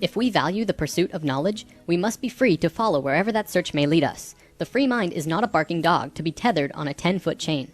If we value the pursuit of knowledge, we must be free to follow wherever that search may lead us. The free mind is not a barking dog to be tethered on a 10-foot chain.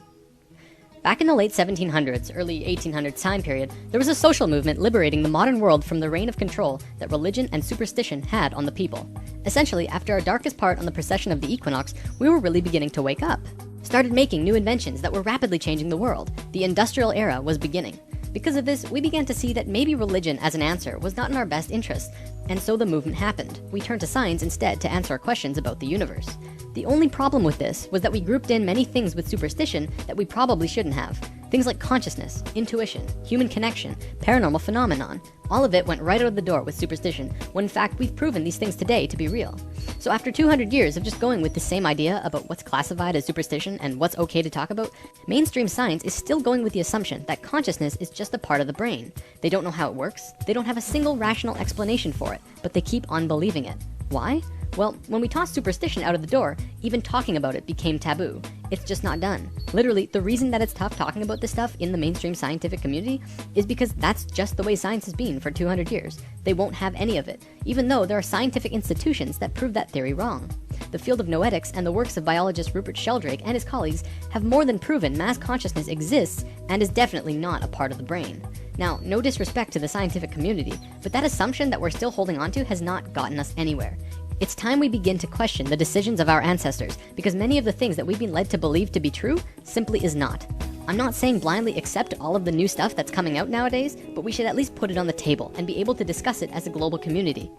Back in the late 1700s, early 1800s time period, there was a social movement liberating the modern world from the reign of control that religion and superstition had on the people. Essentially, after our darkest part on the precession of the equinox, we were really beginning to wake up. Started making new inventions that were rapidly changing the world. The industrial era was beginning. Because of this, we began to see that maybe religion as an answer was not in our best interest, and so the movement happened. We turned to science instead to answer our questions about the universe. The only problem with this was that we grouped in many things with superstition that we probably shouldn't have. Things like consciousness, intuition, human connection, paranormal phenomenon. All of it went right out of the door with superstition, when in fact we've proven these things today to be real. So after 200 years of just going with the same idea about what's classified as superstition and what's okay to talk about, mainstream science is still going with the assumption that consciousness is just a part of the brain. They don't know how it works, they don't have a single rational explanation for it, but they keep on believing it. Why? Well, when we tossed superstition out of the door, even talking about it became taboo. It's just not done. Literally, the reason that it's tough talking about this stuff in the mainstream scientific community is because that's just the way science has been for 200 years. They won't have any of it, even though there are scientific institutions that prove that theory wrong. The field of noetics and the works of biologist Rupert Sheldrake and his colleagues have more than proven mass consciousness exists and is definitely not a part of the brain. Now, no disrespect to the scientific community, but that assumption that we're still holding on to has not gotten us anywhere. It's time we begin to question the decisions of our ancestors, because many of the things that we've been led to believe to be true simply is not. I'm not saying blindly accept all of the new stuff that's coming out nowadays, but we should at least put it on the table and be able to discuss it as a global community.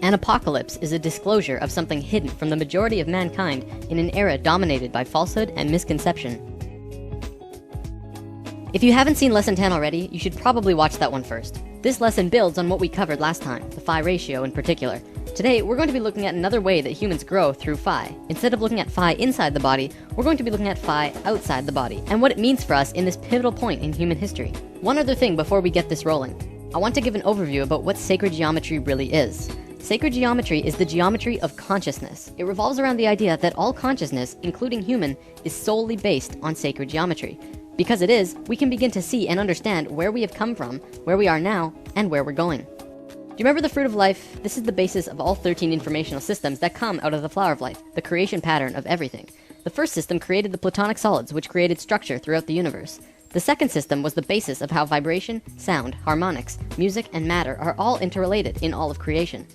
An apocalypse is a disclosure of something hidden from the majority of mankind in an era dominated by falsehood and misconception. If you haven't seen lesson 10 already, you should probably watch that one first. This lesson builds on what we covered last time, the phi ratio in particular. Today, we're going to be looking at another way that humans grow through phi. Instead of looking at phi inside the body, we're going to be looking at phi outside the body, and what it means for us in this pivotal point in human history. One other thing before we get this rolling. I want to give an overview about what sacred geometry really is. Sacred geometry is the geometry of consciousness. It revolves around the idea that all consciousness, including human, is solely based on sacred geometry. Because it is, we can begin to see and understand where we have come from, where we are now, and where we're going. Do you remember the fruit of life? This is the basis of all 13 informational systems that come out of the flower of life, the creation pattern of everything. The first system created the platonic solids, which created structure throughout the universe. The second system was the basis of how vibration, sound, harmonics, music, and matter are all interrelated in all of creation.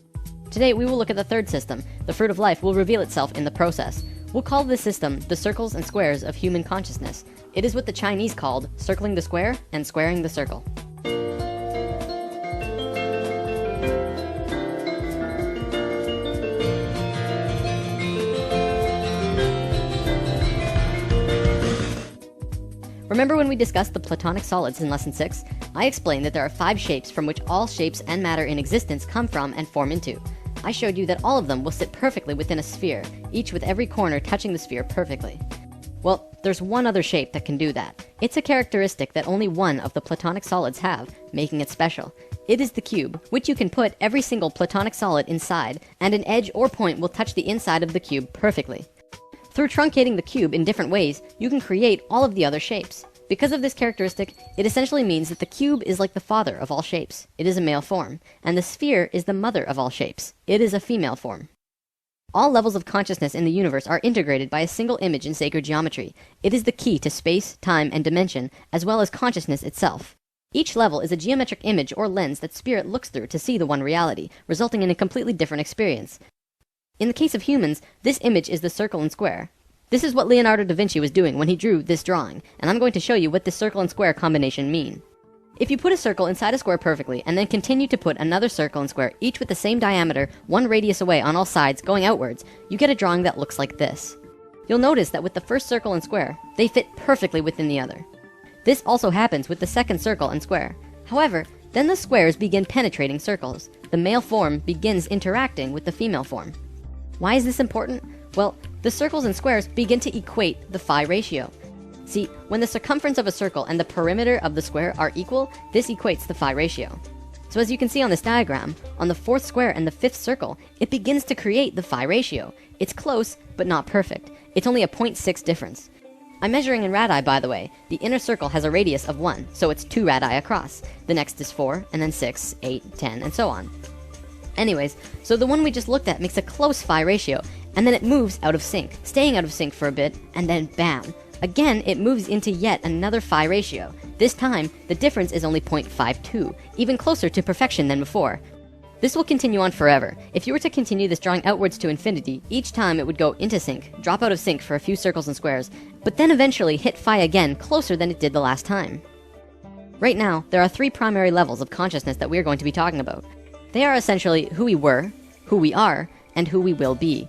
Today, we will look at the third system. The fruit of life will reveal itself in the process. We'll call this system the circles and squares of human consciousness. It is what the Chinese called circling the square and squaring the circle. Remember when we discussed the platonic solids in lesson 6? I explained that there are 5 shapes from which all shapes and matter in existence come from and form into. I showed you that all of them will sit perfectly within a sphere, each with every corner touching the sphere perfectly. Well, there's one other shape that can do that. It's a characteristic that only one of the platonic solids have, making it special. It is the cube, which you can put every single platonic solid inside, and an edge or point will touch the inside of the cube perfectly. Through truncating the cube in different ways, you can create all of the other shapes. Because of this characteristic, it essentially means that the cube is like the father of all shapes. It is a male form. And the sphere is the mother of all shapes. It is a female form. All levels of consciousness in the universe are integrated by a single image in sacred geometry. It is the key to space, time, and dimension, as well as consciousness itself. Each level is a geometric image or lens that spirit looks through to see the one reality, resulting in a completely different experience. In the case of humans, this image is the circle and square. This is what Leonardo da Vinci was doing when he drew this drawing, and I'm going to show you what this circle and square combination mean. If you put a circle inside a square perfectly, and then continue to put another circle and square, each with the same diameter, one radius away on all sides, going outwards, you get a drawing that looks like this. You'll notice that with the first circle and square, they fit perfectly within the other. This also happens with the second circle and square. However, then the squares begin penetrating circles. The male form begins interacting with the female form. Why is this important? Well, the circles and squares begin to equate the phi ratio. See, when the circumference of a circle and the perimeter of the square are equal, this equates the phi ratio. So as you can see on this diagram, on the 4th square and the 5th circle, it begins to create the phi ratio. It's close, but not perfect. It's only a 0.6 difference. I'm measuring in radii, by the way. The inner circle has a radius of 1, so it's 2 radii across. The next is 4, and then 6, 8, 10, and so on. Anyways, so the one we just looked at makes a close phi ratio, and then it moves out of sync, staying out of sync for a bit, and then bam! Again, it moves into yet another phi ratio. This time, the difference is only 0.52, even closer to perfection than before. This will continue on forever. If you were to continue this drawing outwards to infinity, each time it would go into sync, drop out of sync for a few circles and squares, but then eventually hit phi again closer than it did the last time. Right now, there are 3 primary levels of consciousness that we are going to be talking about. They are essentially who we were, who we are, and who we will be.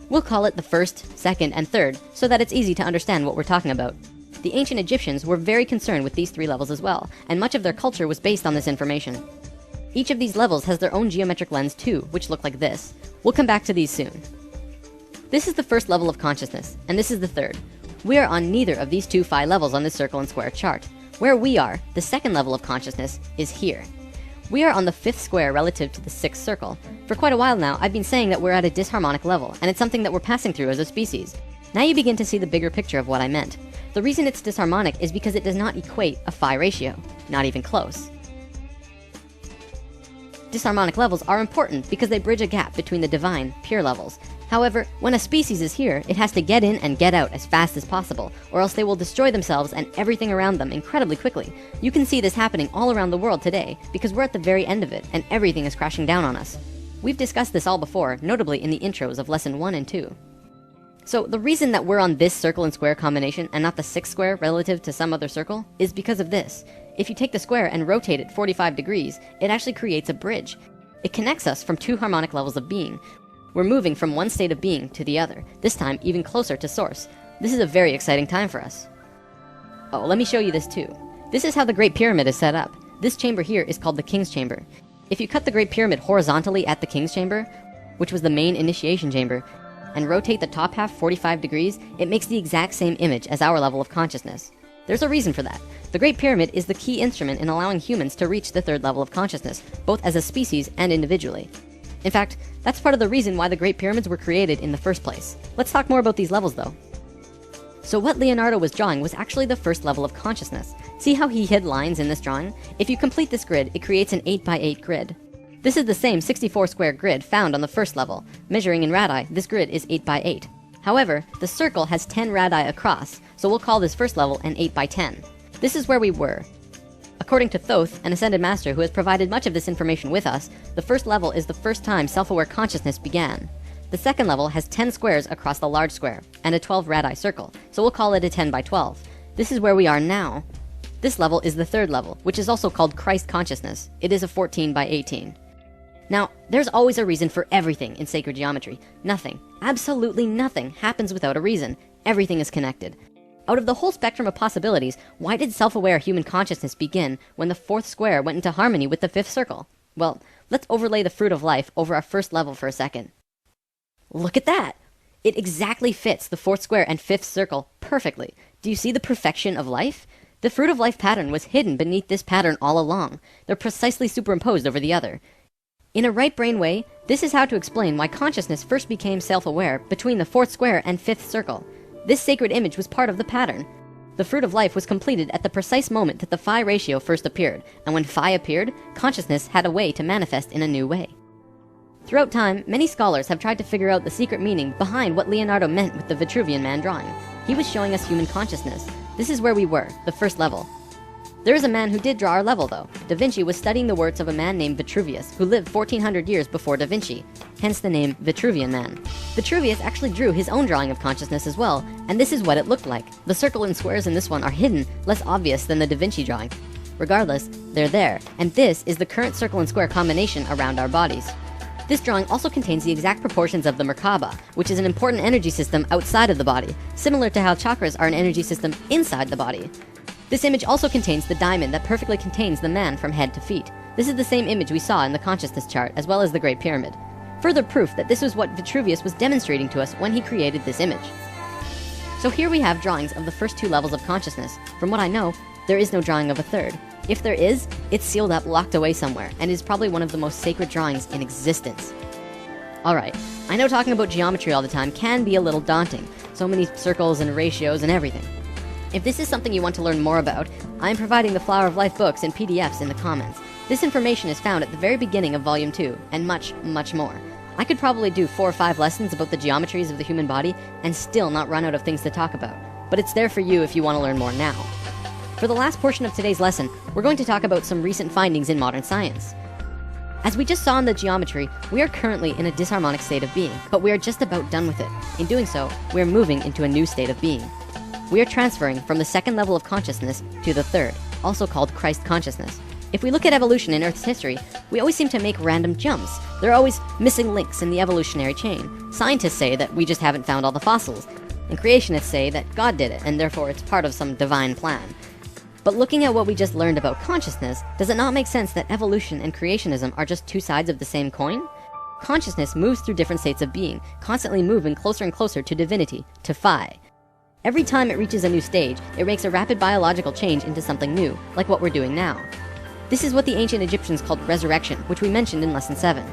We'll call it the first, second, and third, so that it's easy to understand what we're talking about. The ancient Egyptians were very concerned with these 3 levels as well, and much of their culture was based on this information. Each of these levels has their own geometric lens too, which look like this. We'll come back to these soon. This is the first level of consciousness, and this is the third. We are on neither of these 2 phi levels on this circle and square chart. Where we are, the second level of consciousness, is here. We are on the 5th square relative to the 6th circle. For quite a while now, I've been saying that we're at a disharmonic level, and it's something that we're passing through as a species. Now you begin to see the bigger picture of what I meant. The reason it's disharmonic is because it does not equate a phi ratio, not even close. Disharmonic levels are important because they bridge a gap between the divine, pure levels. However, when a species is here, it has to get in and get out as fast as possible, or else they will destroy themselves and everything around them incredibly quickly. You can see this happening all around the world today, because we're at the very end of it, and everything is crashing down on us. We've discussed this all before, notably in the intros of lesson 1 and 2. So the reason that we're on this circle and square combination and not the 6th square relative to some other circle is because of this. If you take the square and rotate it 45 degrees, it actually creates a bridge. It connects us from 2 harmonic levels of being. We're moving from one state of being to the other, this time even closer to source. This is a very exciting time for us. Oh, let me show you this too. This is how the Great Pyramid is set up. This chamber here is called the King's Chamber. If you cut the Great Pyramid horizontally at the King's Chamber, which was the main initiation chamber, and rotate the top half 45 degrees, it makes the exact same image as our level of consciousness. There's a reason for that. The Great Pyramid is the key instrument in allowing humans to reach the 3rd level of consciousness, both as a species and individually. In fact, that's part of the reason why the Great Pyramids were created in the first place. Let's talk more about these levels though. So what Leonardo was drawing was actually the first level of consciousness. See how he hid lines in this drawing? If you complete this grid, it creates an 8x8 grid. This is the same 64 square grid found on the first level. Measuring in radii, this grid is 8x8. However, the circle has 10 radii across, so we'll call this first level an 8x10. This is where we were. According to Thoth, an Ascended Master who has provided much of this information with us, the first level is the first time self-aware consciousness began. The second level has 10 squares across the large square, and a 12 radii circle, so we'll call it a 10x12. This is where we are now. This level is the 3rd level, which is also called Christ consciousness. It is a 14x18. Now, there's always a reason for everything in sacred geometry. Nothing, absolutely nothing, happens without a reason. Everything is connected. Out of the whole spectrum of possibilities, why did self-aware human consciousness begin when the 4th square went into harmony with the 5th circle? Well, let's overlay the fruit of life over our first level for a second. Look at that! It exactly fits the 4th square and 5th circle perfectly. Do you see the perfection of life? The fruit of life pattern was hidden beneath this pattern all along. They're precisely superimposed over the other. In a right brain way, this is how to explain why consciousness first became self-aware between the 4th square and 5th circle. This sacred image was part of the pattern. The fruit of life was completed at the precise moment that the phi ratio first appeared, and when phi appeared, consciousness had a way to manifest in a new way. Throughout time, many scholars have tried to figure out the secret meaning behind what Leonardo meant with the Vitruvian Man drawing. He was showing us human consciousness. This is where we were, the first level. There is a man who did draw our level though. Da Vinci was studying the works of a man named Vitruvius, who lived 1400 years before Da Vinci, hence the name Vitruvian Man. Vitruvius actually drew his own drawing of consciousness as well, and this is what it looked like. The circle and squares in this one are hidden, less obvious than the Da Vinci drawing. Regardless, they're there, and this is the current circle and square combination around our bodies. This drawing also contains the exact proportions of the Merkaba, which is an important energy system outside of the body, similar to how chakras are an energy system inside the body. This image also contains the diamond that perfectly contains the man from head to feet. This is the same image we saw in the consciousness chart, as well as the Great Pyramid. Further proof that this was what Vitruvius was demonstrating to us when he created this image. So here we have drawings of the first 2 levels of consciousness. From what I know, there is no drawing of a 3rd. If there is, it's sealed up, locked away somewhere, and is probably one of the most sacred drawings in existence. Alright, I know talking about geometry all the time can be a little daunting. So many circles and ratios and everything. If this is something you want to learn more about, I am providing the Flower of Life books and PDFs in the comments. This information is found at the very beginning of Volume 2, and much, much more. I could probably do 4 or 5 lessons about the geometries of the human body and still not run out of things to talk about, but it's there for you if you want to learn more now. For the last portion of today's lesson, we're going to talk about some recent findings in modern science. As we just saw in the geometry, we are currently in a disharmonic state of being, but we are just about done with it. In doing so, we are moving into a new state of being. We are transferring from the second level of consciousness to the third, also called Christ consciousness. If we look at evolution in Earth's history, we always seem to make random jumps. There are always missing links in the evolutionary chain. Scientists say that we just haven't found all the fossils, and creationists say that God did it, and therefore it's part of some divine plan. But looking at what we just learned about consciousness, does it not make sense that evolution and creationism are just two sides of the same coin? Consciousness moves through different states of being, constantly moving closer and closer to divinity, to Phi. Every time it reaches a new stage, it makes a rapid biological change into something new, like what we're doing now. This is what the ancient Egyptians called resurrection, which we mentioned in Lesson 7.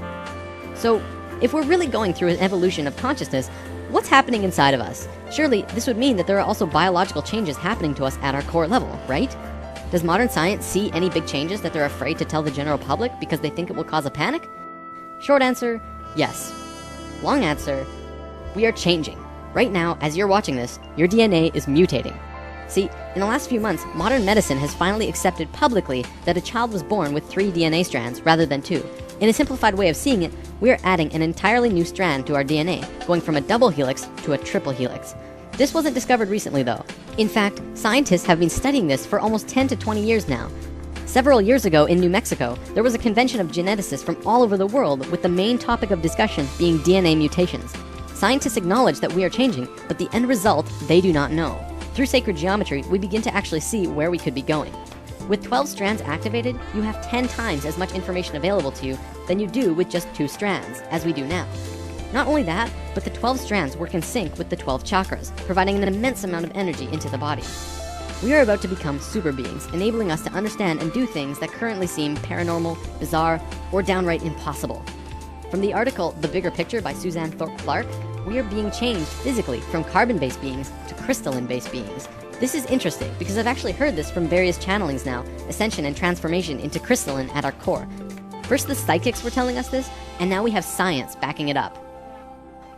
So, if we're really going through an evolution of consciousness, what's happening inside of us? Surely, this would mean that there are also biological changes happening to us at our core level, right? Does modern science see any big changes that they're afraid to tell the general public because they think it will cause a panic? Short answer, yes. Long answer, we are changing. Right now, as you're watching this, your DNA is mutating. See, in the last few months, modern medicine has finally accepted publicly that a child was born with 3 DNA strands rather than 2. In a simplified way of seeing it, we are adding an entirely new strand to our DNA, going from a double helix to a triple helix. This wasn't discovered recently though. In fact, scientists have been studying this for almost 10 to 20 years now. Several years ago in New Mexico, there was a convention of geneticists from all over the world with the main topic of discussion being DNA mutations. Scientists acknowledge that we are changing, but the end result, they do not know. Through sacred geometry, we begin to actually see where we could be going. With 12 strands activated, you have 10 times as much information available to you than you do with just 2 strands, as we do now. Not only that, but the 12 strands work in sync with the 12 chakras, providing an immense amount of energy into the body. We are about to become super beings, enabling us to understand and do things that currently seem paranormal, bizarre, or downright impossible. From the article The Bigger Picture by Suzanne Thorpe Clarke, we are being changed physically from carbon-based beings to crystalline-based beings. This is interesting because I've actually heard this from various channelings now, ascension and transformation into crystalline at our core. First the psychics were telling us this, and now we have science backing it up.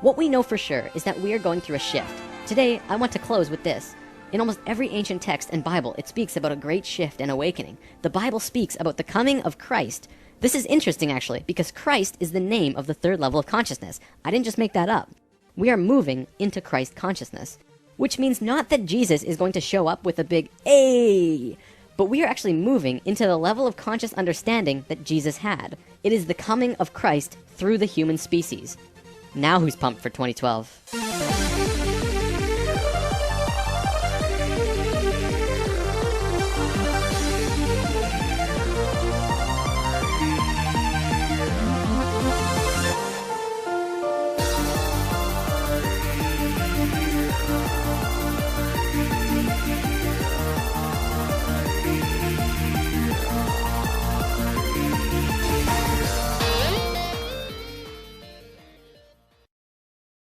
What we know for sure is that we are going through a shift. Today, I want to close with this. In almost every ancient text and Bible, it speaks about a great shift and awakening. The Bible speaks about the coming of Christ. This is interesting actually, because Christ is the name of the third level of consciousness. I didn't just make that up. We are moving into Christ consciousness, which means not that Jesus is going to show up with a big "Ay!" but we are actually moving into the level of conscious understanding that Jesus had. It is the coming of Christ through the human species. Now who's pumped for 2012?